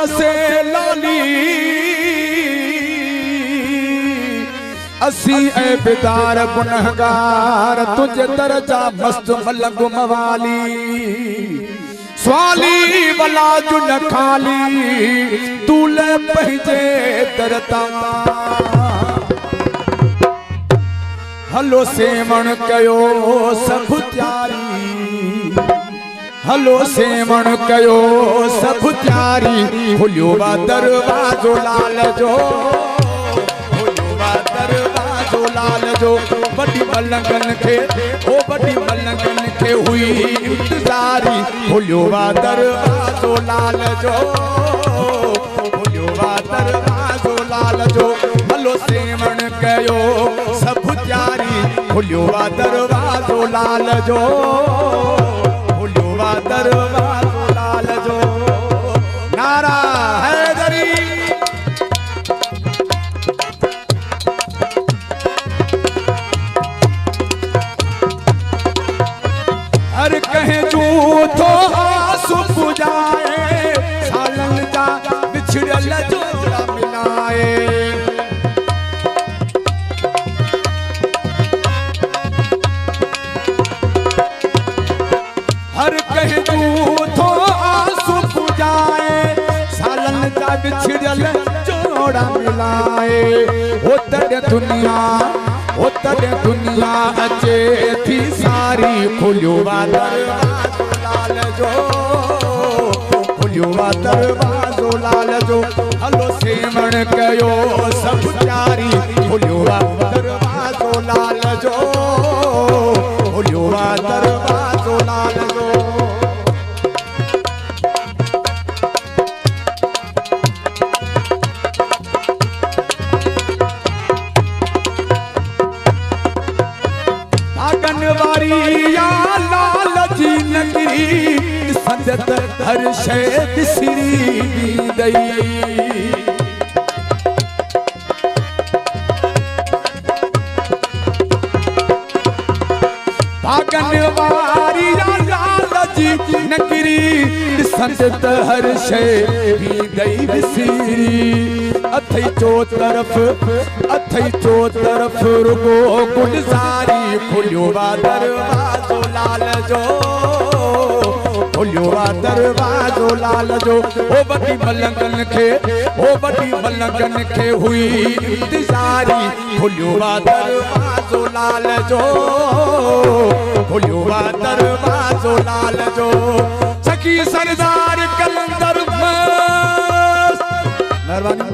वसे लाली असी ए बेदार गुनहगार तुझे दर्जा मस्त मलंग मवाली स्वाली वला जुन खाली तूले पहजे तरता हलो सेवण कयो सब त्यारी हलो सेवण कयो सब त्यारी खुलियो बा दरवाजो लाल जो दरवाजो लाल जो बड़ी मलंगन के ओ बड़ी मलंगन के हुई इंतजारी खुलियो बा दरवाजो लाल जो खुलियो बा दरवाजो लाल जो हलो सेवण कयो सब त्यारी खुलियो बा दरवाजो लाल जो खुलियो बा दरवाजो लाल जो नारा हैदरी हर कहे झूठो आंसू पुजाए सालन जा बिछड़ल जोड़ा मिलाए हर कहे झूठो आंसू पुजाए सालन जा बिछड़ल जोड़ा मिलाए उतर दुनिया अचे थी सारी खुलियो बा दरवाजो लाल जो खुलियो बा दरवाजो लाल जो हलो सेवण कयो सब त्यारी खुलियो बा दरवाजो लाल जो खुलियो बा दरवाजो लाल जो या लाल जी नगरी संदत हर शय बिसरी गई भागन वारी या लाल जी नगरी संदत हर शय भी गई बिसरी अथई चो तरफ रुगो गुलजारी खुलियो बा दरवाजो लाल जो खुलियो बा दरवाजो लाल जो ओ बड़ी मलंगन के हुई इंतजारी खुलियो बा दरवाजो लाल जो खुलियो बा दरवाजो लाल जो सखी सरदार कलंदर मेहरबानी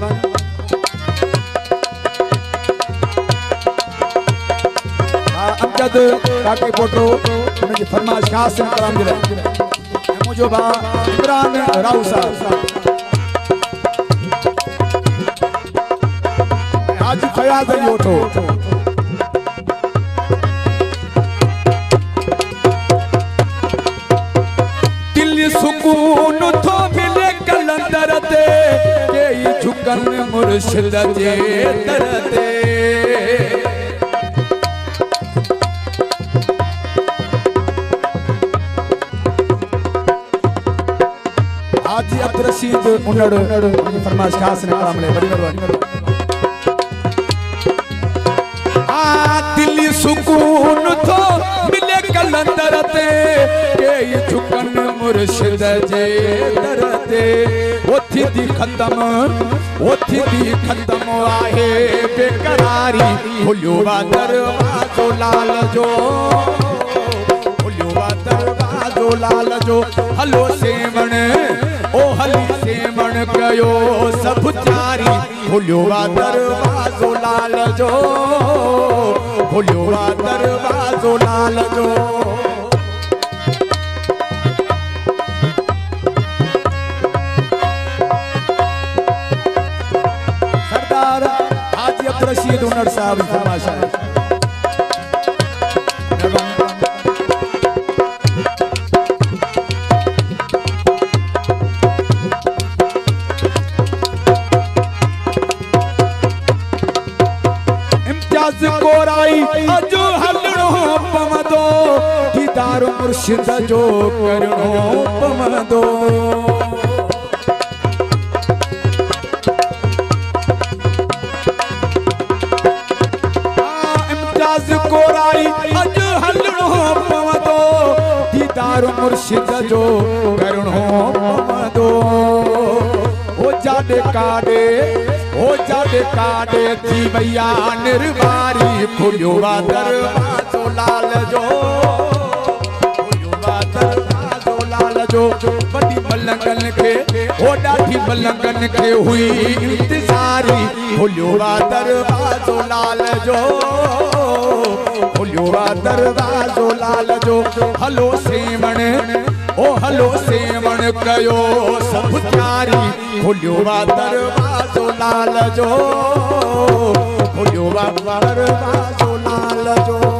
अमजद काके पोटो उनकी फरमाइश खास से कलाम दिले मुझो बा इमरान राव साहब आज फयाज अली ओठो दिल सुकून थो मिले कलंदर ते के झुकन मुर्शिद जे दर ते हाजी अब्दुल रशीद उन्नड़ उनकी फरमाइश खास ने कलाम ले बड़ी मेहरबानी दिल सुकून थो मिले कलंदर ते के झुकन मुर्शिद जे दर ते ओथी दी खत्म आहे बेकरारी खुलियो बा दरवाजो लाल जो खुलियो बा दरवाजो लाल जो हलो सेवण ओ हली सेवण कयो सब त्यारी खुलियो बा दरवाजो लाल जो खुलियो बा दरवाजो लाल जो सरदार हाजी अब्दुल रशीद उन्नड़ साहब फरमाइश है कोराई अजो हलणो पवंदो दीदार मुर्शिद जो करणो पवंदो दीदार मुर्शिद जो करणो पवंदो ओ जाॾे काॾे थी वैया निर्वारी खुलियो वा दरवाज़ो लाल जो वॾी मलंगनि खे ओ ॾाढी मलंगनि खे हुई इंतज़ारी खुलियो वा दरवाज़ो लाल जो खुलियो वा दरवाज़ो लाल जो हलो सेवण ओ हलो सेवण कयो सभु तयारी खुलियो वा दरवाज़ो लाल जो खुलियो वा दरवाज़ो लाल जो